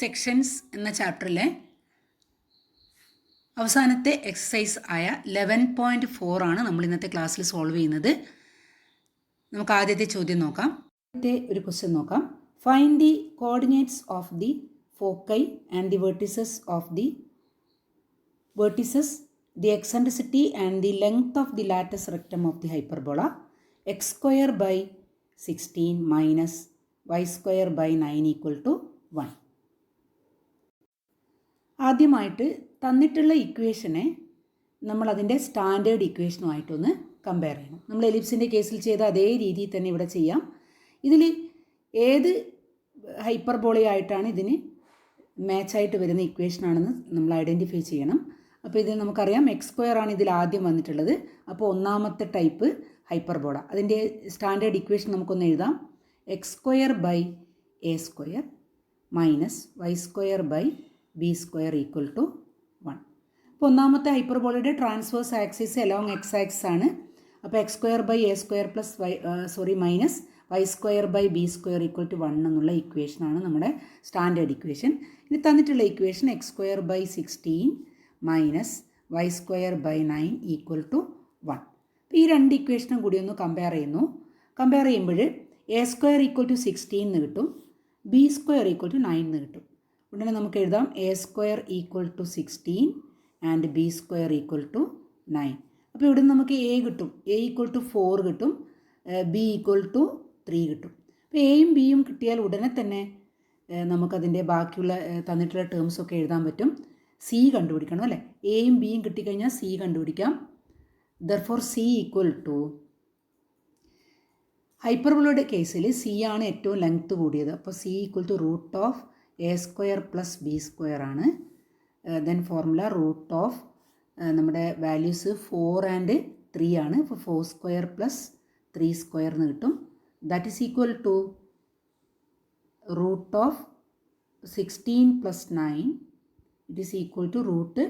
Sections എന്ന ചാപ്റ്ററിലെ അവസാനത്തെ exercise ആയ 11.4 ആണ് നമ്മൾ ഇന്നത്തെ ക്ലാസ്സിൽ സോൾവ് ചെയ്യുന്നത്. നമുക്ക് ആദ്യത്തെ ചോദ്യം നോക്കാം. ആദ്യത്തെ ഒരു ക്വസ്റ്റ്യൻ നോക്കാം. Find the coordinates of the foci and the vertices of the the eccentricity and the length of the latus rectum of the hyperbola x square by 16 minus y square by 9 equal to 1. ആദ്യമായിട്ട് തന്നിട്ടുള്ള ഇക്വേഷനെ നമ്മളതിൻ്റെ standard ഇക്വേഷനുമായിട്ടൊന്ന് compare ചെയ്യണം. നമ്മൾ എലിപ്സിൻ്റെ കേസിൽ ചെയ്ത അതേ രീതിയിൽ തന്നെ ഇവിടെ ചെയ്യാം. ഇതിൽ ഏത് ഹൈപ്പർബോളയായിട്ടാണ് ഇതിന് മാച്ചായിട്ട് വരുന്ന ഇക്വേഷനാണെന്ന് നമ്മൾ ഐഡൻറ്റിഫൈ ചെയ്യണം. അപ്പോൾ ഇത് നമുക്കറിയാം എക്സ് സ്ക്വയർ ആണ് ഇതിൽ ആദ്യം വന്നിട്ടുള്ളത്. അപ്പോൾ ഒന്നാമത്തെ ടൈപ്പ് ഹൈപ്പർബോള, അതിൻ്റെ സ്റ്റാൻഡേർഡ് ഇക്വേഷൻ നമുക്കൊന്ന് എഴുതാം. X square by a square minus y square by b square equal to 1. അപ്പോൾ ഒന്നാമത്തെ ഹൈപ്പർബോളയുടെ transverse axis along x axis ആണ്. അപ്പോൾ x square by a square plus minus y square by b square equal to 1 എന്നുള്ള ഇക്വേഷനാണ് നമ്മുടെ standard equation. ഇനി തന്നിട്ടുള്ള equation x square by 16 minus y square by 9 equal to 1. അപ്പോൾ ഈ രണ്ട് ഇക്വേഷനും കൂടി ഒന്ന് കമ്പയർ ചെയ്യുമ്പോൾ എ സ്ക്വയർ ഈക്വൽ ടു 16 എന്ന് കിട്ടും, ബി സ്ക്വയർ ഈക്വൽ ടു 9 എന്ന് കിട്ടും. ഉടനെ നമുക്ക് എഴുതാം a square equal to 16 and b square equal to 9. അപ്പോൾ ഇവിടെ നമുക്ക് എ കിട്ടും, എ ഈക്വൽ ടു 4 കിട്ടും, ബി ഈക്വൽ ടു 3 കിട്ടും. അപ്പോൾ എയും ബിയും കിട്ടിയാൽ ഉടനെ തന്നെ നമുക്കതിൻ്റെ ബാക്കിയുള്ള തന്നിട്ടുള്ള ടേംസൊക്കെ എഴുതാൻ പറ്റും. സി കണ്ടുപിടിക്കണം അല്ലേ? എയും ബിയും കിട്ടിക്കഴിഞ്ഞാൽ സി കണ്ടുപിടിക്കാം. ദർഫോർ സി ഈക്വൽ ടു, ഹൈപ്പർബോളയുടെ കേസിൽ സി ആണ് ഏറ്റവും ലെങ്ത് കൂടിയത്. അപ്പോൾ c equal to root of a square plus b square ആണ്. ദെൻ ഫോർമുല റൂട്ട് ഓഫ് നമ്മുടെ വാല്യൂസ് 4 ആൻഡ് 3 ആണ്. അപ്പോൾ 4 സ്ക്വയർ പ്ലസ് 3 സ്ക്വയർ എന്ന് കിട്ടും. That is equal to root of 16 plus 9 it is equal to root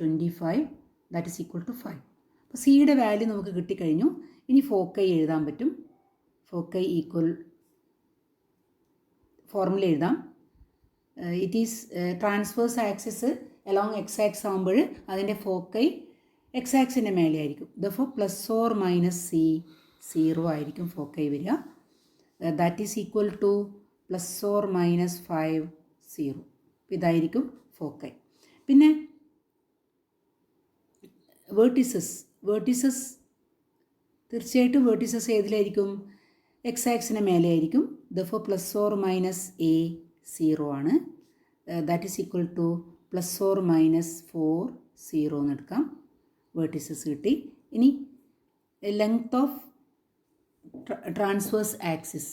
25 that is equal to 5. അപ്പോൾ സിയുടെ value നമുക്ക് കിട്ടിക്കഴിഞ്ഞു. ഇനി ഫോക്കൈ എഴുതാൻ പറ്റും. ഫോക്കൈ ഈക്വൽ ഫോർമുല എഴുതാം. It is transverse axis along x axis ആകുമ്പോൾ അതിൻ്റെ ഫോക്കൈ എക്സ് ആക്സിൻ്റെ മേലെ ആയിരിക്കും. ദഫോ പ്ലസ് ഓർ മൈനസ് സി 0 ആയിരിക്കും ഫോക്കൈ വരിക. That is equal two plus or minus 5 0. ഇതായിരിക്കും ഫോക്കൈ. പിന്നെ വേർട്ടിസസ് തീർച്ചയായിട്ടും വേർട്ടിസസ് ഏതിലായിരിക്കും? എക്സ് ആക്സിന് മേലെ ആയിരിക്കും. ദഫോ പ്ലസ് ഓർ മൈനസ് എ 0 ആണ്. That is equal two plus or minus 4 0 എന്ന് എടുക്കാം. വേർട്ടിസസ് കിട്ടി. ഇനി ലെങ്ത് ഓഫ് ട്രാൻസ്വേഴ്സ് ആക്സിസ്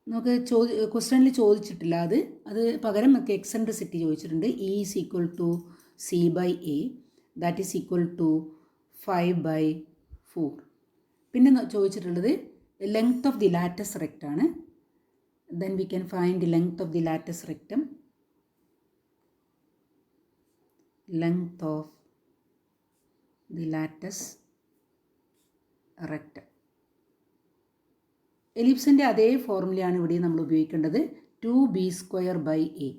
നമുക്ക് ക്വസ്റ്റ്യനിൽ ചോദിച്ചിട്ടില്ല. അത് പകരം നമുക്ക് എക്സെൻട്രിസിറ്റി ചോദിച്ചിട്ടുണ്ട്. E is equal to c by a that is equal to 5/4. പിന്നെ ചോദിച്ചിട്ടുള്ളത് length of the latus rectum ആണ്. Then we can find the length of the lattice rectum. Length of the lattice rectum. എലിപ്സിൻ്റെ അതേ ഫോർമുലയാണ് ഇവിടെ നമ്മൾ ഉപയോഗിക്കേണ്ടത്. 2b square by a.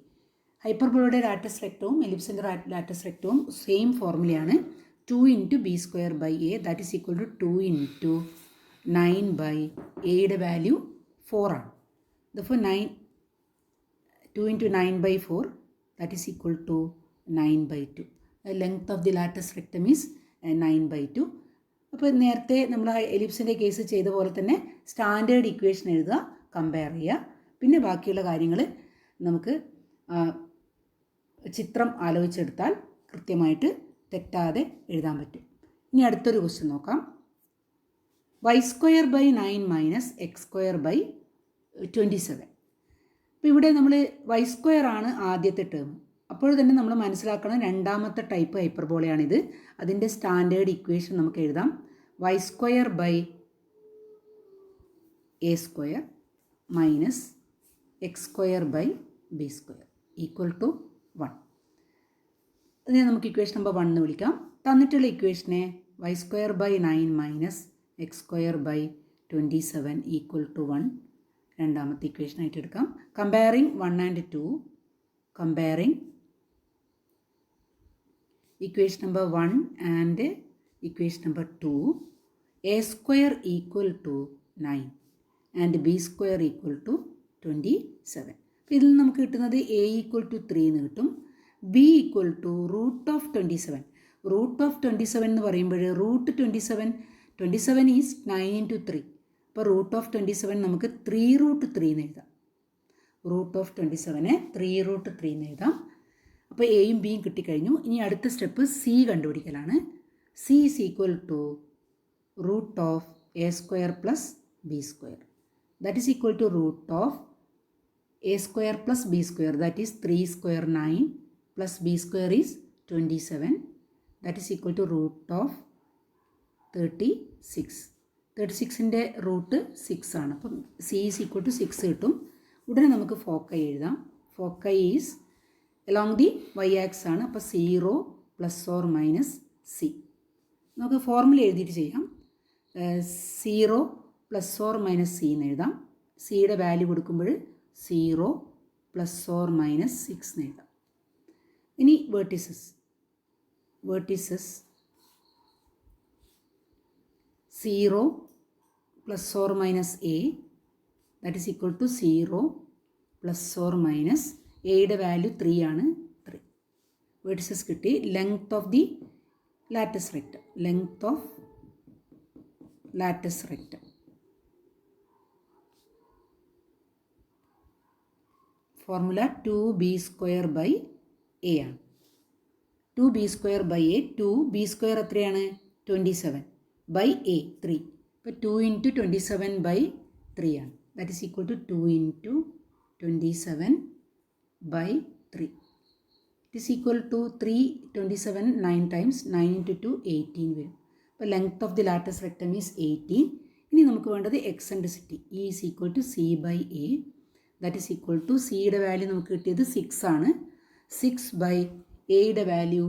ഹൈപ്പർബോളയുടെ latus റെക്റ്റവും എലിപ്സിൻ്റെ ലാറ്റസ് റെക്റ്റവും സെയിം ഫോർമുലയാണ്. 2 into b square by a that is equal to 2 into 9 by എയുടെ വാല്യൂ 4 ആണ്. Therefore 2 into 9/4 that is equal to 9/2. The length of the lattice rectum is 9/2. അപ്പോൾ നേരത്തെ നമ്മൾ എലിപ്സിൻ്റെ കേസ് ചെയ്ത പോലെ തന്നെ സ്റ്റാൻഡേർഡ് ഇക്വേഷൻ എഴുതുക, കമ്പയർ ചെയ്യുക. പിന്നെ ബാക്കിയുള്ള കാര്യങ്ങൾ നമുക്ക് ചിത്രം ആലോചിച്ചെടുത്താൽ കൃത്യമായിട്ട് തെറ്റാതെ എഴുതാൻ പറ്റും. ഇനി അടുത്തൊരു ക്വസ്റ്റ്യൻ നോക്കാം. Y square by 9 minus x square by 27. അപ്പോൾ ഇവിടെ നമ്മൾ വൈ സ്ക്വയർ ആണ് ആദ്യത്തെ ടേം. അപ്പോൾ തന്നെ നമ്മൾ മനസ്സിലാക്കണം രണ്ടാമത്തെ ടൈപ്പ് ഹൈപ്പർബോളയാണിത്. അതിൻ്റെ സ്റ്റാൻഡേർഡ് ഇക്വേഷൻ നമുക്ക് എഴുതാം. Y square by a square minus x square by b square equal to 1. അതിനെ നമുക്ക് ഇക്വേഷൻ നമ്പർ 1 എന്ന് വിളിക്കാം. തന്നിട്ടുള്ള ഇക്വേഷനെ y square by 9 minus x square by 27 equal to 1 രണ്ടാമത്തെ ഇക്വേഷനായിട്ട് എടുക്കാം. Comparing 1 and 2, comparing equation number 1 and equation number 2, a square equal to 9 and b square equal to 27. അപ്പോൾ ഇതിൽ നമുക്ക് കിട്ടുന്നത് a equal to 3 എന്ന് കിട്ടും, b equal to root of 27. Root of 27 എന്ന് പറയുമ്പോൾ റൂട്ട് 27 ഈസ് 9 into 3. അപ്പോൾ റൂട്ട് ഓഫ് 27 നമുക്ക് 3 root 3 എന്ന് എഴുതാം. റൂട്ട് ഓഫ് 27 3 root 3 എന്ന് എഴുതാം. അപ്പോൾ എയും ബിയും കിട്ടിക്കഴിഞ്ഞു. ഇനി അടുത്ത സ്റ്റെപ്പ് സി കണ്ടുപിടിക്കലാണ്. C is equal to root of a square plus b square. That is equal to root of a square plus b square, that is 3 square 9 plus b square is 27. That is equal to root of 36. 36ൻ്റെ root 6 ആണ്. അപ്പം C is equal to 6 കിട്ടും. ഉടനെ നമുക്ക് foci എഴുതാം. Foci is along the y axis ആണ്. അപ്പോൾ 0 plus or minus C. നമുക്ക് ഫോർമുല എഴുതിയിട്ട് ചെയ്യാം. 0 പ്ലസ് ഓർ മൈനസ് സി എന്ന് എഴുതാം. സിയുടെ വാല്യൂ കൊടുക്കുമ്പോൾ 0 പ്ലസ് ഓർ മൈനസ് 6 എന്ന് എഴുതാം. ഇനി vertices 0 plus or minus a, that is equal to 0 plus or minus എയുടെ വാല്യൂ 3 ആണ്. 3 വേർട്ടിസസ് കിട്ടി. Length of the latus rectum, length of latus rectum formula 2b² by a ആണ്. 2b² by A, 2b² എത്രയാണ് 27 by A 3. ഇപ്പോൾ 2 into 27 by 3 ആണ്. That is equal to 2 into 27 by 3. It is equal to 3, 27, 9 times 9 into 2, 18 വരും. അപ്പോൾ length of the latus rectum is 18. ഇനി നമുക്ക് വേണ്ടത് eccentricity. E is equal to c by a, that is equal to സിയുടെ value നമുക്ക് കിട്ടിയത് 6 ആണ്. 6 by എയുടെ വാല്യൂ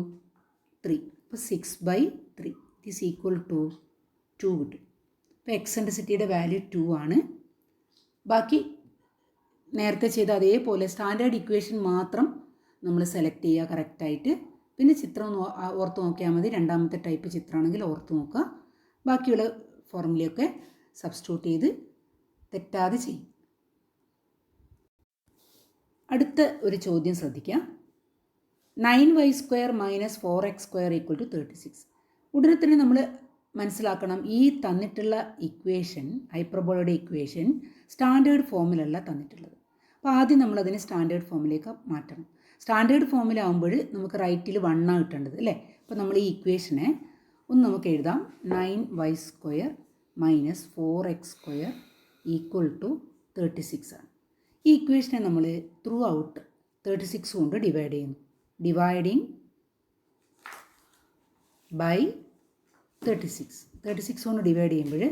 3. അപ്പോൾ 6 by 3 it is equal to 2 കിട്ടും. അപ്പോൾ എക്സെൻട്രിസിറ്റിയുടെ വാല്യൂ 2 ആണ്. ബാക്കി നേരത്തെ ചെയ്ത അതേപോലെ സ്റ്റാൻഡേർഡ് ഇക്വേഷൻ മാത്രം നമ്മൾ സെലക്ട് ചെയ്യുക കറക്റ്റായിട്ട്. പിന്നെ ചിത്രം ഓർത്ത് നോക്കിയാൽ മതി. രണ്ടാമത്തെ ടൈപ്പ് ചിത്രമാണെങ്കിൽ ഓർത്ത് നോക്കുക. ബാക്കിയുള്ള ഫോർമുലയൊക്കെ സബ്സ്റ്റിറ്റ്യൂട്ട് ചെയ്ത് തെറ്റാതെ ചെയ്യും. അടുത്ത ഒരു ചോദ്യം ശ്രദ്ധിക്കുക. 9y² minus 4x² equal to 36. ഉടനെ തന്നെ നമ്മൾ മനസ്സിലാക്കണം, ഈ തന്നിട്ടുള്ള ഇക്വേഷൻ, ഹൈപ്പർബോളയുടെ ഇക്വേഷൻ സ്റ്റാൻഡേർഡ് ഫോമിലല്ല തന്നിട്ടുള്ളത്. അപ്പോൾ ആദ്യം നമ്മളതിനെ സ്റ്റാൻഡേർഡ് ഫോമിലേക്ക് മാറ്റണം. സ്റ്റാൻഡേർഡ് ഫോമിൽ ആകുമ്പോൾ നമുക്ക് റൈറ്റിൽ 1 ആണ് കിട്ടേണ്ടത് അല്ലേ. അപ്പോൾ നമ്മൾ ഈ ഇക്വേഷനെ ഒന്ന് നമുക്ക് എഴുതാം. 9y² minus 4x² equal to 36 ആണ്. ഈ ഇക്വേഷനെ നമ്മൾ ത്രൂ ഔട്ട് 36 കൊണ്ട് ഡിവൈഡ് ചെയ്യുന്നു. ഡിവൈഡിങ് ബൈ 36 കൊണ്ട് ഡിവൈഡ് ചെയ്യുമ്പോൾ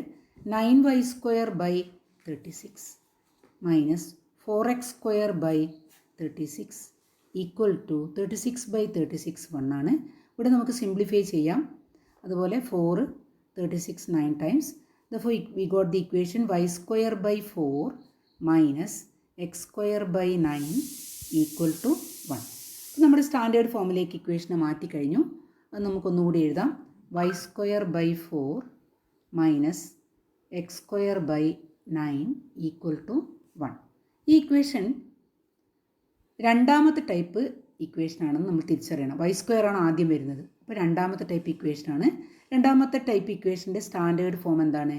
9y² by 36 minus 4x² by 36 equal to 36 by 36 1 ആണ്. ഇവിടെ നമുക്ക് സിംപ്ലിഫൈ ചെയ്യാം. അതുപോലെ 4, 36 9 times. Therefore we got the equation y² by 4 minus x² by 9 equal to 1. നമ്മുടെ സ്റ്റാൻഡേർഡ് ഫോമിലേക്ക് ഇക്വേഷനെ മാറ്റിക്കഴിഞ്ഞു. അത് നമുക്കൊന്നുകൂടി എഴുതാം. y² by 4 minus x² by 9 equal to 1. ഈ ഇക്വേഷൻ രണ്ടാമത്തെ ടൈപ്പ് ഇക്വേഷനാണെന്ന് നമ്മൾ തിരിച്ചറിയണം. y² ആണ് ആദ്യം വരുന്നത്. അപ്പോൾ രണ്ടാമത്തെ ടൈപ്പ് ഇക്വേഷനാണ്. രണ്ടാമത്തെ ടൈപ്പ് ഇക്വേഷൻ്റെ സ്റ്റാൻഡേർഡ് ഫോം എന്താണ്?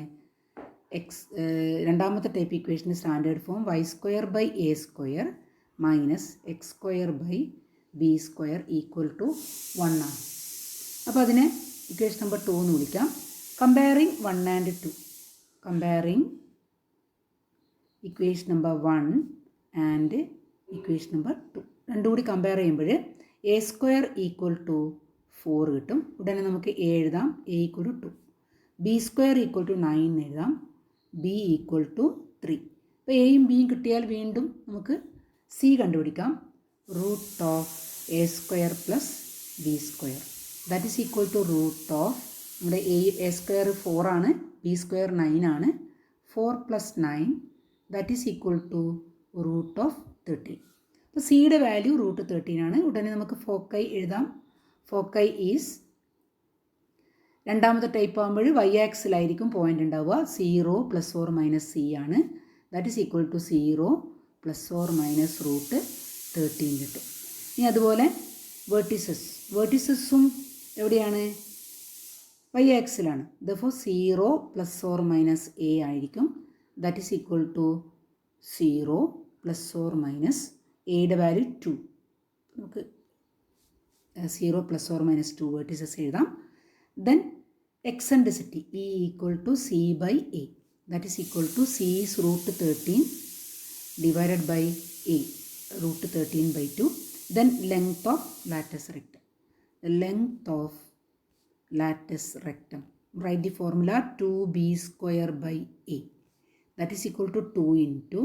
രണ്ടാമത്തെ ടൈപ്പ് ഇക്വേഷൻ്റെ standard form y² by a² minus x² by b² equal to 1 ആണ്. അപ്പോൾ അതിനെ ഇക്വേഷൻ നമ്പർ 2 എന്ന് വിളിക്കാം. Comparing 1 and 2. Comparing equation number 1 and equation number 2 രണ്ടും കൂടി കമ്പയർ ചെയ്യുമ്പോൾ a² ഈക്വൽ ടു 4 കിട്ടും. ഉടനെ നമുക്ക് a എഴുതാം. a equal to 2. b² equal to 9 എഴുതാം. b equal to 3. അപ്പോൾ എയും ബിയും കിട്ടിയാൽ വീണ്ടും നമുക്ക് c കണ്ടുപിടിക്കാം. Root of a² plus b². That is equal to root of നമ്മുടെ a² 4 ആണ്, b² 9 ആണ്. 4 plus 9 that is equal to root of 13. അപ്പോൾ സിയുടെ വാല്യൂ റൂട്ട് 13 ആണ്. ഉടനെ നമുക്ക് ഫോക്കൈ എഴുതാം. ഫോക്കൈ ഈസ് രണ്ടാമത്തെ ടൈപ്പ് ആകുമ്പോൾ വൈ ആക്സിലായിരിക്കും പോയിൻ്റ് ഉണ്ടാവുക. 0 ± c ആണ്. That is equal to 0 ± root 13 കിട്ടും. ഇനി അതുപോലെ വേർട്ടിസസും എവിടെയാണ്? വൈ ആക്സിലാണ്. ദഫോർ 0 ± a ആയിരിക്കും. ദാറ്റ് ഈസ് ഈക്വൽ ടു 0 ± എയുടെ വാല്യൂ 2. നമുക്ക് 0 ± 2 വേർട്ടിസസ് എഴുതാം. Then eccentricity E equal to C by A. That is equal to C is root 13 divided by A, root 13 by 2. Then length of lattice rectum. The length of lattice rectum. Write the formula 2b square by A. That is equal to 2 into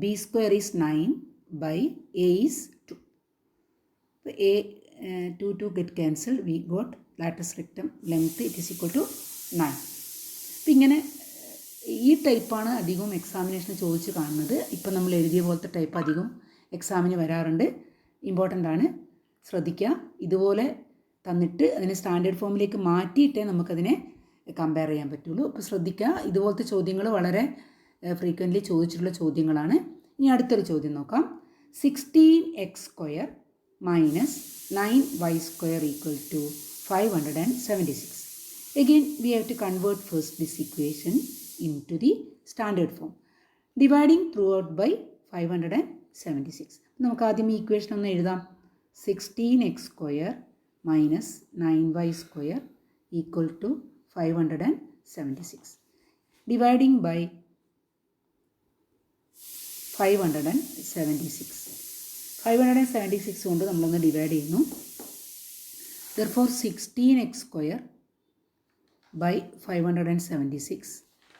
b square is 9 by A is 2. So A 2 get cancelled. We got lattice rectum length it is equal to 9. അപ്പം ഇങ്ങനെ ഈ ടൈപ്പാണ് അധികവും എക്സാമിനേഷന് ചോദിച്ച് കാണുന്നത്. ഇപ്പം നമ്മൾ എഴുതിയ പോലത്തെ ടൈപ്പ് അധികം എക്സാമിന് വരാറുണ്ട്. ഇമ്പോർട്ടൻ്റ് ആണ്, ശ്രദ്ധിക്കുക. ഇതുപോലെ തന്നിട്ട് അതിനെ സ്റ്റാൻഡേർഡ് ഫോമിലേക്ക് മാറ്റിയിട്ടേ നമുക്കതിനെ കമ്പയർ ചെയ്യാൻ പറ്റുള്ളൂ. അപ്പോൾ ശ്രദ്ധിക്കുക, ഇതുപോലത്തെ ചോദ്യങ്ങൾ വളരെ ഫ്രീക്വൻ്റ്ലി ചോദിച്ചിട്ടുള്ള ചോദ്യങ്ങളാണ്. ഇനി അടുത്തൊരു ചോദ്യം നോക്കാം. 16x² minus 9y² equal to 576. Again we have to convert first this equation into the standard form, dividing throughout by 576. നമുക്ക് ആദ്യം ഈ ഇക്വേഷൻ ഒന്ന് എഴുതാം. 16x² minus 9y² equal to 576. Dividing by 576. 576 കൊണ്ട് നമ്മളൊന്ന് ഡിവൈഡ് ചെയ്യുന്നു. Therefore 16x² by 576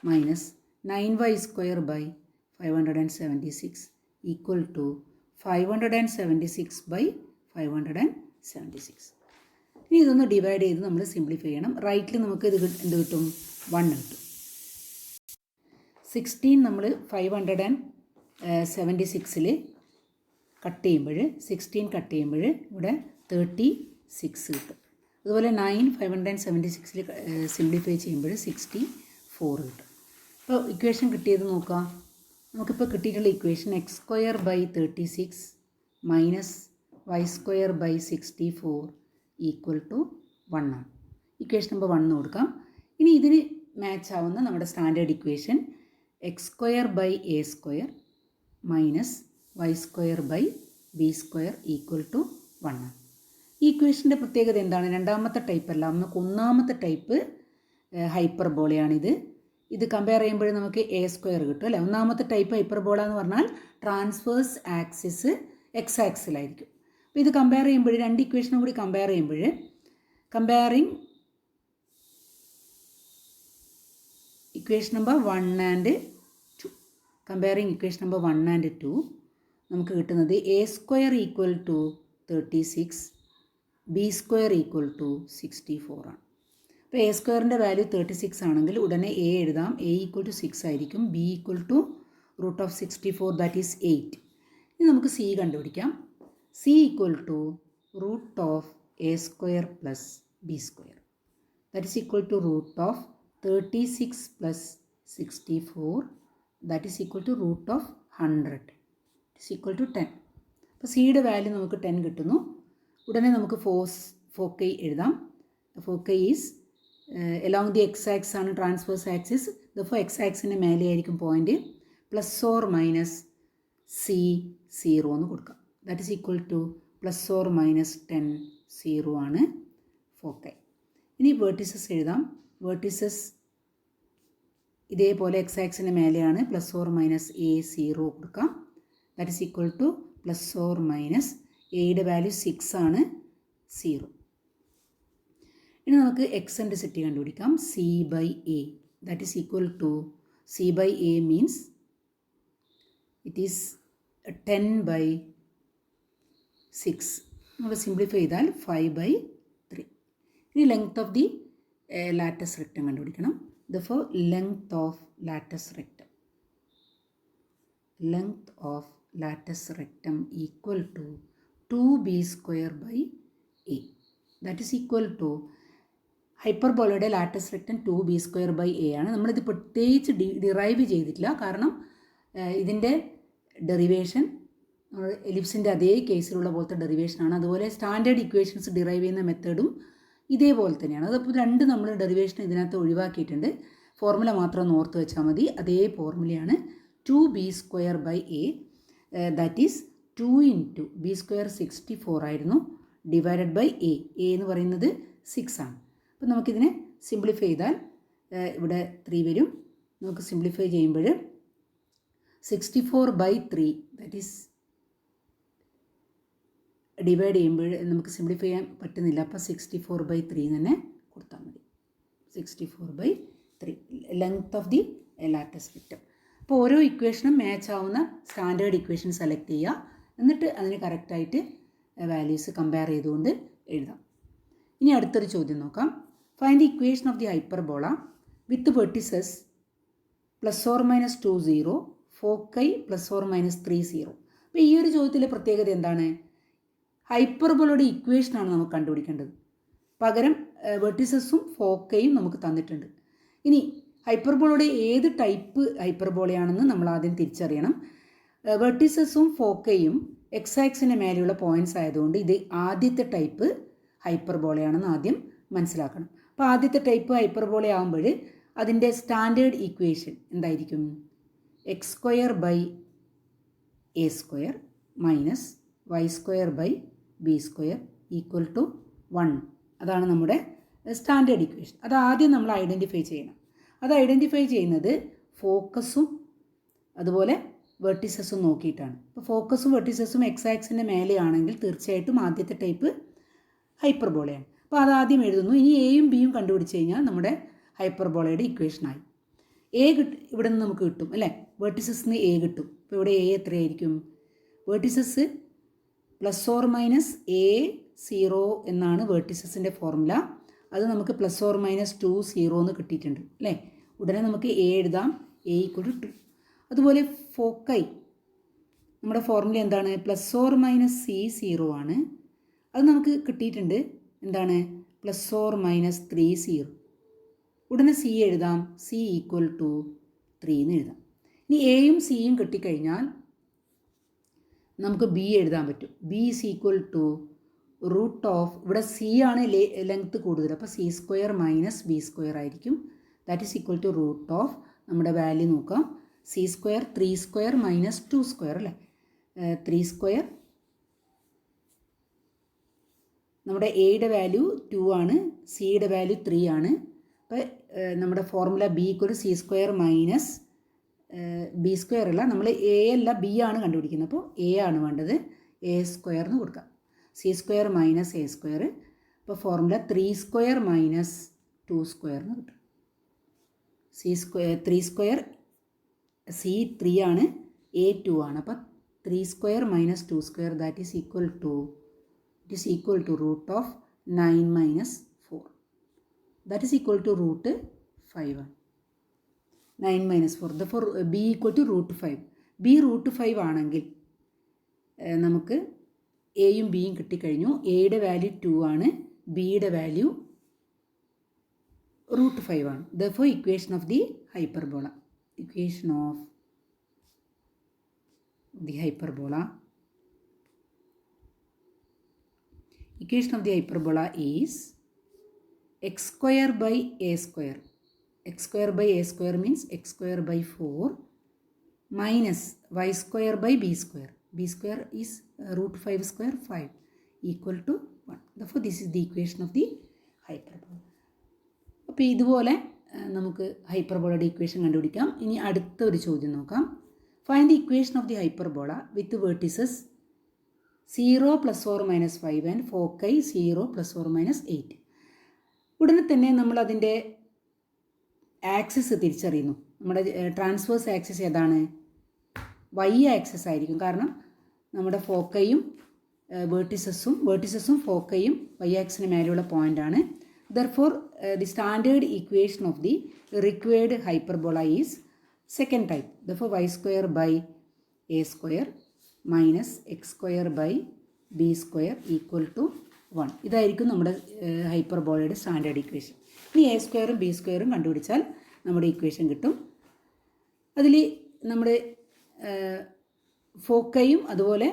minus 9y² by 576 equal to 576 by 576. ഇനി ഇതൊന്ന് ഡിവൈഡ് ചെയ്ത് നമ്മൾ സിംപ്ലിഫൈ ചെയ്യണം. റൈറ്റിൽ നമുക്ക് ഇത് എന്ത് കിട്ടും? 1 കിട്ടും. 16 നമ്മൾ 576ൽ കട്ട് ചെയ്യുമ്പോൾ 16 കട്ട് ചെയ്യുമ്പോൾ ഇവിടെ 36 കിട്ടും. അതുപോലെ 9 576ൽ സിംപ്ലിഫൈ ചെയ്യുമ്പോൾ 64 കിട്ടും. അപ്പോൾ ഇക്വേഷൻ കിട്ടിയത് നോക്കാം. നമുക്കിപ്പോൾ കിട്ടിയിട്ടുള്ള equation x² by 36 minus y² by 64 equal to 1 ആണ്. ഇക്വേഷൻ നമ്പർ 1 കൊടുക്കാം. ഇനി ഇതിന് മാച്ച് ആവുന്ന നമ്മുടെ standard equation x² by a² minus y² by b² equal to 1 ആണ്. ഈ ഇക്വേഷൻ്റെ പ്രത്യേകത എന്താണ്? രണ്ടാമത്തെ ടൈപ്പ് അല്ല, നമുക്ക് ഒന്നാമത്തെ ടൈപ്പ് ഹൈപ്പർബോളയാണിത്. ഇത് കമ്പയർ ചെയ്യുമ്പോൾ നമുക്ക് a² കിട്ടും അല്ലേ. ഒന്നാമത്തെ ടൈപ്പ് ഹൈപ്പർബോള എന്ന് പറഞ്ഞാൽ ട്രാൻസ്വേഴ്സ് ആക്സിസ് എക്സ് ആക്സിലായിരിക്കും. അപ്പോൾ ഇത് കമ്പയർ ചെയ്യുമ്പോൾ രണ്ട് ഇക്വേഷനും കൂടി കമ്പയർ ചെയ്യുമ്പോൾ equation number 1 and 2 comparing equation number 1 and 2 നമുക്ക് കിട്ടുന്നത് a² equal to 36 b² equal to 64 ആണ്. അപ്പോൾ a² വാല്യൂ 36 ആണെങ്കിൽ ഉടനെ a എഴുതാം. a ഈക്വൽ ടു 6 ആയിരിക്കും. b equal to root of 64 that is 8. ഇനി നമുക്ക് c കണ്ടുപിടിക്കാം. c equal to root of a² plus b² that is equal to root of 36 plus 64 that is equal to root of 100 it is equal to 10. അപ്പോൾ സിയുടെ value നമുക്ക് 10 കിട്ടുന്നു. ഉടനെ നമുക്ക് foci എഴുതാം. Foci is along the X axis ആണ് transverse axis. ദഫോ X ആക്സിൻ്റെ മേലെ ആയിരിക്കും point. Plus or minus c 0 എന്ന് കൊടുക്കാം. That is equal two plus or minus 10 0 ആണ് ഫോക്കൈ. ഇനി വേർട്ടിസസ് എഴുതാം. വേർട്ടിസസ് ഇതേപോലെ എക്സ് ആക്സിൻ്റെ മേലെയാണ്. പ്ലസ് ഓർ മൈനസ് a 0 കൊടുക്കാം. That is equal two plus or minus എയുടെ വാല്യൂ 6 ആണ് 0. ഇനി നമുക്ക് എക്സെൻട്രിസിറ്റി കണ്ടുപിടിക്കാം. c by a that is equal to c by a means it is 10 by 6. നമ്മൾ സിംപ്ലിഫൈ ചെയ്താൽ 5/3. ഇനി length of the latus rectum കണ്ടുപിടിക്കണം. Therefore length of latus rectum length of latus rectum equal to 2b square by a. That is equal to ഹൈപ്പർബോളയുടെ latus rectum 2b square by a ആണ്. നമ്മളിത് പ്രത്യേകിച്ച് derive ചെയ്തിട്ടില്ല, കാരണം ഇതിൻ്റെ derivation എലിപ്സിൻ്റെ അതേ കേസിലുള്ള പോലത്തെ ഡെറിവേഷനാണ്. അതുപോലെ സ്റ്റാൻഡേർഡ് ഇക്വേഷൻസ് ഡിറൈവ് ചെയ്യുന്ന മെത്തേഡും ഇതേപോലെ തന്നെയാണ്. അതപ്പോൾ രണ്ട് നമ്മൾ ഡെറിവേഷൻ ഇതിനകത്ത് ഒഴിവാക്കിയിട്ടുണ്ട്. ഫോർമുല മാത്രം ഒന്ന് ഓർത്ത് വെച്ചാൽ മതി. അതേ ഫോർമുലയാണ് 2b square by a, that is 2 into b square 64 ആയിരുന്നു, ഡിവൈഡഡ് ബൈ എ. എ എന്ന് പറയുന്നത് 6 ആണ്. അപ്പോൾ നമുക്കിതിനെ സിംപ്ലിഫൈ ചെയ്താൽ ഇവിടെ 3 വരും. നമുക്ക് സിംപ്ലിഫൈ ചെയ്യുമ്പോൾ 64/3, ദാറ്റ് ഈസ് ഡിവൈഡ് ചെയ്യുമ്പോൾ നമുക്ക് സിംപ്ലിഫൈ ചെയ്യാൻ പറ്റുന്നില്ല. അപ്പോൾ 64/3 തന്നെ കൊടുത്താൽ മതി. 64/3 length of the latus rectum. അപ്പോൾ ഓരോ ഇക്വേഷനും മാച്ച് ആവുന്ന സ്റ്റാൻഡേർഡ് ഇക്വേഷൻ സെലക്ട് ചെയ്യുക. എന്നിട്ട് അതിന് കറക്റ്റായിട്ട് വാല്യൂസ് കമ്പയർ ചെയ്തുകൊണ്ട് എഴുതാം. ഇനി അടുത്തൊരു ചോദ്യം നോക്കാം. Find the equation of the hyperbola with vertices +or-2 0, foci +or-3 0. അപ്പോൾ ഈ ഒരു ചോദ്യത്തിലെ പ്രത്യേകത എന്താണ്? ഹൈപ്പർബോളയുടെ ഇക്വേഷനാണ് നമുക്ക് കണ്ടുപിടിക്കേണ്ടത്. പകരം വെർട്ടിസസും ഫോക്കയും നമുക്ക് തന്നിട്ടുണ്ട്. ഇനി ഹൈപ്പർബോളയുടെ ഏത് ടൈപ്പ് ഹൈപ്പർബോളയാണെന്ന് നമ്മൾ ആദ്യം തിരിച്ചറിയണം. വെർട്ടിസസും ഫോക്കയും എക്സ് ആക്സിന് മേലെയുള്ള പോയിൻറ്റ്സ് ആയതുകൊണ്ട് ഇത് ആദ്യത്തെ ടൈപ്പ് ഹൈപ്പർബോളയാണെന്ന് ആദ്യം മനസ്സിലാക്കണം. അപ്പോൾ ആദ്യത്തെ ടൈപ്പ് ഹൈപ്പർബോള ആകുമ്പോൾ അതിൻ്റെ സ്റ്റാൻഡേർഡ് ഇക്വേഷൻ എന്തായിരിക്കും? x² − y² = b² 1. അതാണ് നമ്മുടെ സ്റ്റാൻഡേർഡ് ഇക്വേഷൻ. അത് ആദ്യം നമ്മൾ ഐഡൻറ്റിഫൈ ചെയ്യണം. അത് ഐഡൻറ്റിഫൈ ചെയ്യുന്നത് ഫോക്കസും അതുപോലെ വെർട്ടിസസും നോക്കിയിട്ടാണ്. അപ്പോൾ ഫോക്കസും വെർട്ടിസസും എക്സ് ആക്സിൻ്റെ മേലെയാണെങ്കിൽ തീർച്ചയായിട്ടും ആദ്യത്തെ ടൈപ്പ് ഹൈപ്പർബോളയാണ്. അപ്പോൾ അത് ആദ്യം എഴുതുന്നു. ഇനി എയും ബിയും കണ്ടുപിടിച്ച് കഴിഞ്ഞാൽ നമ്മുടെ ഹൈപ്പർബോളയുടെ ഇക്വേഷനായി. എ ഇവിടെ നിന്ന് നമുക്ക് കിട്ടും അല്ലേ? വെർട്ടിസസിന് എ കിട്ടും. അപ്പോൾ ഇവിടെ എ എത്രയായിരിക്കും? വെർട്ടിസസ് +or-a0 എന്നാണ് വെർട്ടിസസിൻ്റെ ഫോർമുല. അത് നമുക്ക് +or-2 0 എന്ന് കിട്ടിയിട്ടുണ്ട് അല്ലേ? ഉടനെ നമുക്ക് എ എഴുതാം. a = 2. അതുപോലെ ഫോക്കൈ നമ്മുടെ ഫോർമുല എന്താണ്? +or-c 0 ആണ്. അത് നമുക്ക് കിട്ടിയിട്ടുണ്ട്. എന്താണ്? +or-3 0. ഉടനെ സി എഴുതാം. c = 3 എന്ന് എഴുതാം. ഇനി എയും സിയും കിട്ടിക്കഴിഞ്ഞാൽ നമുക്ക് ബി എഴുതാൻ പറ്റും. b = √, ഇവിടെ സി ആണ് ലെങ്ത്ത് കൂടുതൽ, അപ്പോൾ c² - b² ആയിരിക്കും. ദാറ്റ് ഈസ് ഈക്വൽ ടു √, നമ്മുടെ വാല്യൂ നോക്കാം. c² 3² - 2² അല്ലേ? 3². നമ്മുടെ എയുടെ വാല്യൂ 2 ആണ്, സിയുടെ വാല്യൂ 3 ആണ്. അപ്പോൾ നമ്മുടെ ഫോർമുല b = c² - b² അല്ല, നമ്മൾ എ അല്ല ബി ആണ് കണ്ടുപിടിക്കുന്നത്. അപ്പോൾ എ ആണ് വേണ്ടത്. a² എന്ന് കൊടുക്കാം. c² - a². അപ്പോൾ ഫോർമുല 3² - 2² എന്ന് കിട്ടും. c² c 3 ആണ്, a 2 ആണ്. അപ്പോൾ 3² - 2², that is equal to √9 - 4. That is equal to √5 ആണ്. 9 - 4. ദഫോർ b = √5. b √5 ആണെങ്കിൽ നമുക്ക് എയും ബിയും കിട്ടിക്കഴിഞ്ഞു. എയുടെ വാല്യൂ 2 ആണ്, ബിയുടെ വാല്യൂ √5 ആണ്. ദഫോർ equation of the hyperbola is x² / a². x² / a² means x²/4 minus y² / b². b² is √5² 5 equal to 1. Therefore this is the equation of the hyperbola. അപ്പോൾ ഇതുപോലെ നമുക്ക് ഹൈപ്പർബോളയുടെ ഇക്വേഷൻ കണ്ടുപിടിക്കാം. ഇനി അടുത്ത ഒരു ചോദ്യം നോക്കാം. Find the equation of the hyperbola with vertices 0 ± 5 and foci 0 ± 8. ഉടനെ തന്നെ നമ്മൾ അതിൻ്റെ ആക്സിസ് തിരിച്ചറിയുന്നു. നമ്മുടെ ട്രാൻസ്വേഴ്സ് ആക്സിസ് ഏതാണ്? y ആക്സിസ് ആയിരിക്കും. കാരണം നമ്മുടെ ഫോക്കയും വെർട്ടിസസും ഫോക്കയും y ആക്സിന് മേലെയുള്ള പോയിൻ്റാണ്. Therefore the standard equation of the required hyperbola is second type. Therefore y² / a square minus x square by b square equal to 1. ഇതായിരിക്കും നമ്മുടെ ഹൈപ്പർബോളയുടെ സ്റ്റാൻഡേർഡ് ഇക്വേഷൻ. ഇനി എ സ്ക്വയറും ബി സ്ക്വയറും കണ്ടുപിടിച്ചാൽ നമ്മുടെ ഇക്വേഷൻ കിട്ടും. അതിൽ നമ്മുടെ ഫോക്കയും അതുപോലെ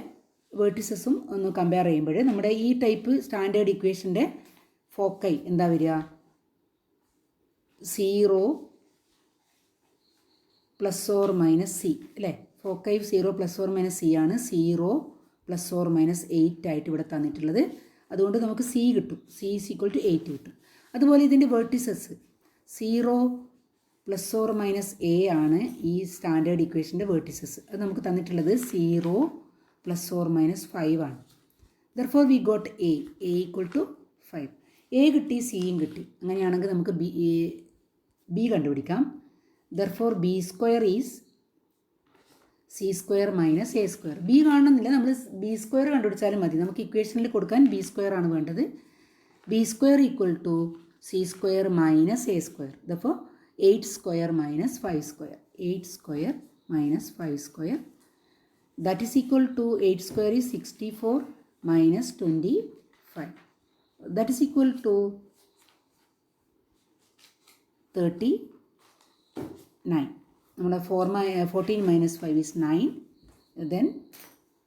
വേർട്ടിസസും ഒന്ന് കമ്പയർ ചെയ്യുമ്പോൾ നമ്മുടെ ഈ ടൈപ്പ് സ്റ്റാൻഡേർഡ് ഇക്വേഷൻ്റെ ഫോക്കൈ എന്താ വരിക? 0 പ്ലസ് ഓർ മൈനസ് സി അല്ലേ? Foci 0 plus or minus C ആണ്. 0 പ്ലസ് ഓർ മൈനസ് 8 ആയിട്ട് ഇവിടെ തന്നിട്ടുള്ളത്. അതുകൊണ്ട് നമുക്ക് സി കിട്ടും. സി ഈസ് ഈക്വൽ ടു 8 കിട്ടും. അതുപോലെ ഇതിൻ്റെ vertices 0 plus or minus A ആണ് ഈ സ്റ്റാൻഡേർഡ് ഇക്വേഷൻ്റെ വേർട്ടിസസ്. അത് നമുക്ക് തന്നിട്ടുള്ളത് 0 പ്ലസ് ഓർ മൈനസ് 5 ആണ്. Therefore we got a equal to 5. A കിട്ടി, സിയും കിട്ടി. അങ്ങനെയാണെങ്കിൽ നമുക്ക് ബി കണ്ടുപിടിക്കാം. Therefore b square is c square minus a square. B കാണണമെന്നില്ല, നമ്മൾ ബി സ്ക്വയർ കണ്ടുപിടിച്ചാലും മതി. നമുക്ക് ഇക്വേഷനിൽ കൊടുക്കാൻ ബി സ്ക്വയർ ആണ് വേണ്ടത്. B square equal to c square minus a square. Therefore 8 square minus 5 square. 8 square minus 5 square that is equal to 8 square is 64 minus 25. That is equal to 39. നമ്മുടെ 14 minus 5 is 9. Then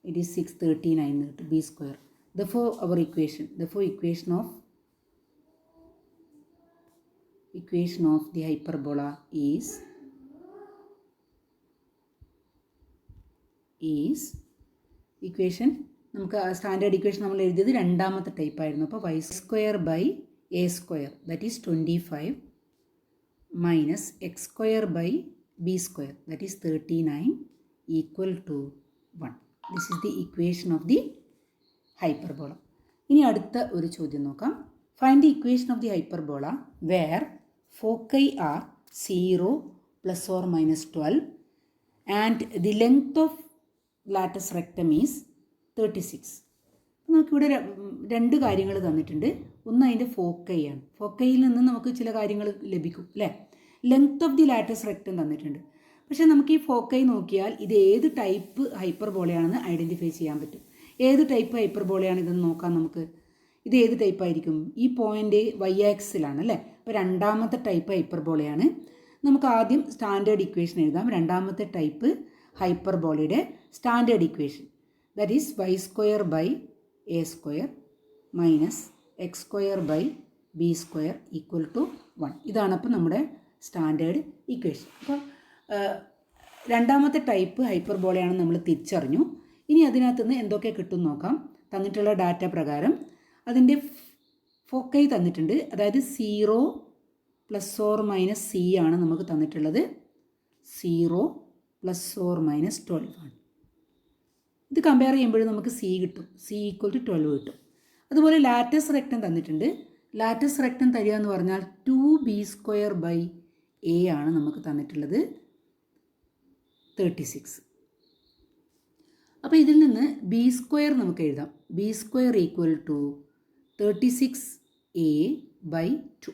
it is 639 to b square. Therefore our equation, equation of the hyperbola is equation. നമുക്ക് standard equation നമ്മൾ എഴുതിയത് രണ്ടാമത്തെ type ആയിരുന്നു. അപ്പോൾ y square by a square that is 25 minus x square by b square that is 39 equal to 1. This is the equation of the hyperbola. ഇനി അടുത്ത ഒരു ചോദ്യം നോക്കാം. Find the equation of the hyperbola where foci are 0 plus or minus 12 and the length of latus rectum is 36. നമുക്കിവിടെ രണ്ട് കാര്യങ്ങൾ തന്നിട്ടുണ്ട്. ഒന്ന് അതിൻ്റെ ഫോക്കൈയാണ്. ഫോക്കയിൽ നിന്ന് നമുക്ക് ചില കാര്യങ്ങൾ ലഭിക്കും അല്ലേ? Length of the latus rectum തന്നിട്ടുണ്ട്. പക്ഷേ നമുക്ക് ഈ ഫോക്കൈ നോക്കിയാൽ ഇത് ഏത് ടൈപ്പ് ഹൈപ്പർബോളയാണെന്ന് ഐഡൻറ്റിഫൈ ചെയ്യാൻ പറ്റും. ഏത് ടൈപ്പ് ഹൈപ്പർബോളയാണ് ഇതെന്ന് നോക്കാം നമുക്ക്. ഇത് ഏത് ടൈപ്പായിരിക്കും? ഈ പോയിൻ്റ് വൈ ആക്സിലാണ് അല്ലേ? അപ്പോൾ രണ്ടാമത്തെ ടൈപ്പ് ഹൈപ്പർബോളയാണ്. നമുക്ക് ആദ്യം സ്റ്റാൻഡേർഡ് ഇക്വേഷൻ എഴുതാം. രണ്ടാമത്തെ ടൈപ്പ് ഹൈപ്പർബോളയുടെ standard equation that is y square by a square minus x square by b square equal to 1. ഇതാണ് അപ്പോൾ നമ്മുടെ സ്റ്റാൻഡേർഡ് ഇക്വേഷൻ. അപ്പോൾ രണ്ടാമത്തെ ടൈപ്പ് ഹൈപ്പർബോളയാണെന്ന് നമ്മൾ തിരിച്ചറിഞ്ഞു. ഇനി അതിനകത്തുനിന്ന് എന്തൊക്കെ കിട്ടും നോക്കാം. തന്നിട്ടുള്ള ഡാറ്റ പ്രകാരം അതിൻ്റെ ഫോക്കൈ തന്നിട്ടുണ്ട്. അതായത് 0 പ്ലസ് ഓർ മൈനസ് സി ആണ് നമുക്ക് തന്നിട്ടുള്ളത്. 0 പ്ലസ് ഓർ മൈനസ് 12 ആണ്. ഇത് കമ്പയർ ചെയ്യുമ്പോൾ നമുക്ക് സി കിട്ടും. സി ഈക്വൽ ടു 12 കിട്ടും. അതുപോലെ ലാറ്റസ് റെക്ടം തന്നിട്ടുണ്ട്. ലാറ്റസ് റെക്ടം തരിക എന്ന് പറഞ്ഞാൽ 2b സ്ക്വയർ ബൈ എ ആണ് നമുക്ക് തന്നിട്ടുള്ളത് 36. അപ്പോൾ ഇതിൽ നിന്ന് ബി സ്ക്വയർ നമുക്ക് എഴുതാം. B square equal to 36a by 2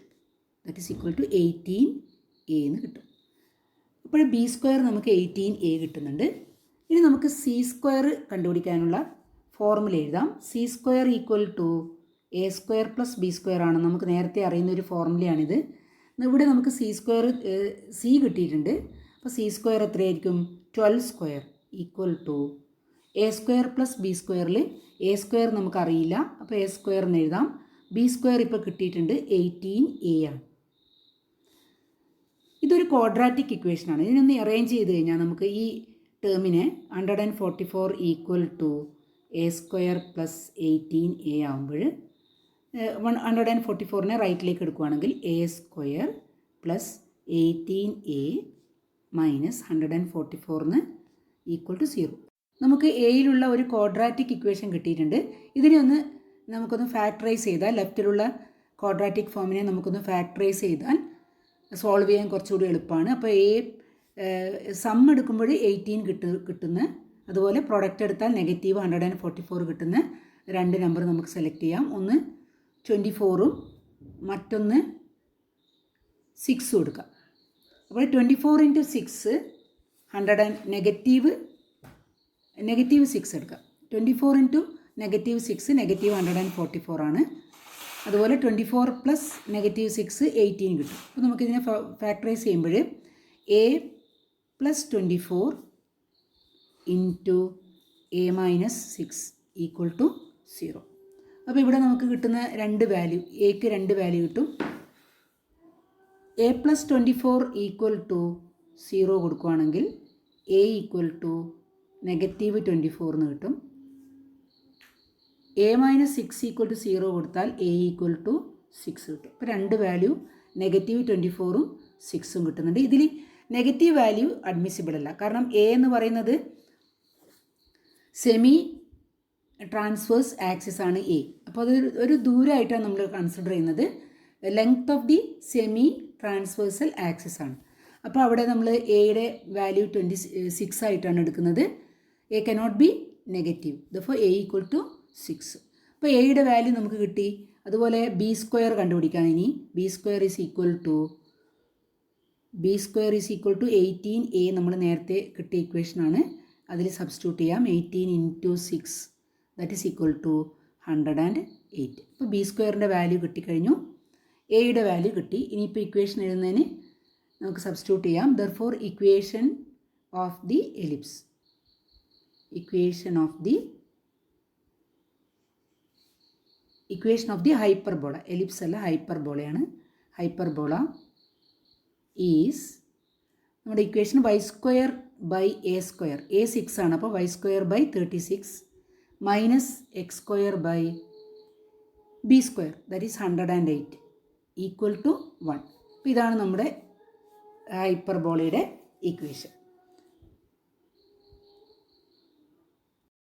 that is equal to 18a എന്ന് കിട്ടും. അപ്പോൾ ബി സ്ക്വയർ നമുക്ക് 18a കിട്ടുന്നുണ്ട്. ഇനി നമുക്ക് സി സ്ക്വയർ കണ്ടുപിടിക്കാനുള്ള ഫോർമുല എഴുതാം. C square equal to a square plus b square ആണ്. നമുക്ക് നേരത്തെ അറിയുന്ന ഒരു ഫോർമുലയാണിത്. ഇവിടെ നമുക്ക് സി സ്ക്വയർ സി കിട്ടിയിട്ടുണ്ട്. അപ്പോൾ സി സ്ക്വയർ എത്രയായിരിക്കും? 12 square equal to a square plus b സ്ക്വയറിൽ എ സ്ക്വയർ നമുക്കറിയില്ല. അപ്പോൾ എ സ്ക്വയർ എന്ന് എഴുതാം. ബി സ്ക്വയർ ഇപ്പോൾ കിട്ടിയിട്ടുണ്ട് 18a ആണ്. ഇതൊരു ക്വാഡ്രാറ്റിക് ഇക്വേഷനാണ്. ഇതിനൊന്ന് അറേഞ്ച് ചെയ്ത് കഴിഞ്ഞാൽ നമുക്ക് ഈ ടേമിനെ 144 equal to a square plus 18a ആകുമ്പോൾ 144നെ റൈറ്റിലേക്ക് എടുക്കുകയാണെങ്കിൽ a square plus 18a minus 144 equal to 0. നമുക്ക് എയിലുള്ള ഒരു ക്വാഡ്രാറ്റിക് ഇക്വേഷൻ കിട്ടിയിട്ടുണ്ട്. ഇതിനെ നമുക്കൊന്ന് ഫാക്ടറൈസ് ചെയ്താൽ ലെഫ്റ്റിലുള്ള ക്വാഡ്രാറ്റിക് ഫോമിനെ നമുക്കൊന്ന് ഫാക്ടറൈസ് ചെയ്താൽ സോൾവ് ചെയ്യാൻ കുറച്ചുകൂടി എളുപ്പമാണ്. അപ്പോൾ സം എടുക്കുമ്പോൾ 18 കിട്ടുന്ന, അതുപോലെ പ്രൊഡക്റ്റ് എടുത്താൽ നെഗറ്റീവ് 144 കിട്ടുന്ന രണ്ട് നമ്പർ നമുക്ക് സെലക്ട് ചെയ്യാം. ഒന്ന് 24ഉം മറ്റൊന്ന് 6ഉം എടുക്കാം. അപ്പോൾ 24 × 6 നെഗറ്റീവ് നെഗറ്റീവ് 6 എടുക്കാം. 24 ഇൻറ്റു നെഗറ്റീവ് 6 നെഗറ്റീവ് 144 ആണ്. അതുപോലെ 24 പ്ലസ് നെഗറ്റീവ് 6 18 കിട്ടും. അപ്പോൾ നമുക്കിതിനെ ഫാക്ടറൈസ് ചെയ്യുമ്പോൾ a plus 24 into a minus 6 equal to 0. അപ്പോൾ ഇവിടെ നമുക്ക് കിട്ടുന്ന രണ്ട് വാല്യൂ, എക്ക് രണ്ട് വാല്യൂ കിട്ടും. എ പ്ലസ് 24 ഈക്വൽ ടു 0 കൊടുക്കുകയാണെങ്കിൽ എ ഈക്വൽ ടു നെഗറ്റീവ് 24 എന്ന് കിട്ടും. എ മൈനസ് 6 ഈക്വൽ ടു 0 കൊടുത്താൽ എ ഈക്വൽ ടു 6 കിട്ടും. അപ്പോൾ രണ്ട് വാല്യൂ നെഗറ്റീവ് 24ഉം 6ഉം കിട്ടുന്നുണ്ട്. ഇതിൽ നെഗറ്റീവ് വാല്യൂ അഡ്മിസിബിൾ അല്ല, കാരണം എ എന്ന് പറയുന്നത് സെമി ട്രാൻസ്വേഴ്സ് ആക്സിസ് ആണ് എ. അപ്പോൾ അത് ഒരു ദൂരമായിട്ടാണ് നമ്മൾ കൺസിഡർ ചെയ്യുന്നത്. Length of the semi transversal axis ആണ്. അപ്പോൾ അവിടെ നമ്മൾ എയുടെ വാല്യൂ 26 ആയിട്ടാണ് എടുക്കുന്നത്. A cannot be negative, therefore a equal to 6. അപ്പോൾ എയുടെ വാല്യൂ നമുക്ക് കിട്ടി. അതുപോലെ ബി സ്ക്വയർ കണ്ടുപിടിക്കാം. ഇനി b square is equal to 18 a നമ്മൾ നേരത്തെ കിട്ടിയ ഇക്വേഷനാണ്. അതിൽ സബ്സ്റ്റിറ്റ്യൂട്ട് ചെയ്യാം. 18 into 6 that is equal to 108. അപ്പോൾ ബി സ്ക്വയറിൻ്റെ വാല്യൂ കിട്ടിക്കഴിഞ്ഞു, എയുടെ വാല്യൂ കിട്ടി. ഇനിയിപ്പോൾ ഇക്വേഷൻ എഴുതുന്നതിന് നമുക്ക് സബ്സ്റ്റിറ്റ്യൂട്ട് ചെയ്യാം. Therefore equation of the ellipse, equation of the hyperbola, ellipse അല്ല ഹൈപ്പർബോളയാണ്. ഹൈപ്പർബോള ഈസ് നമ്മുടെ equation y square by a square, a 6 ആണ്. അപ്പോൾ y square by 36 minus x square by b square that is 108 equal to 1. അപ്പോൾ ഇതാണ് നമ്മുടെ ഹൈപ്പർബോളയുടെ equation.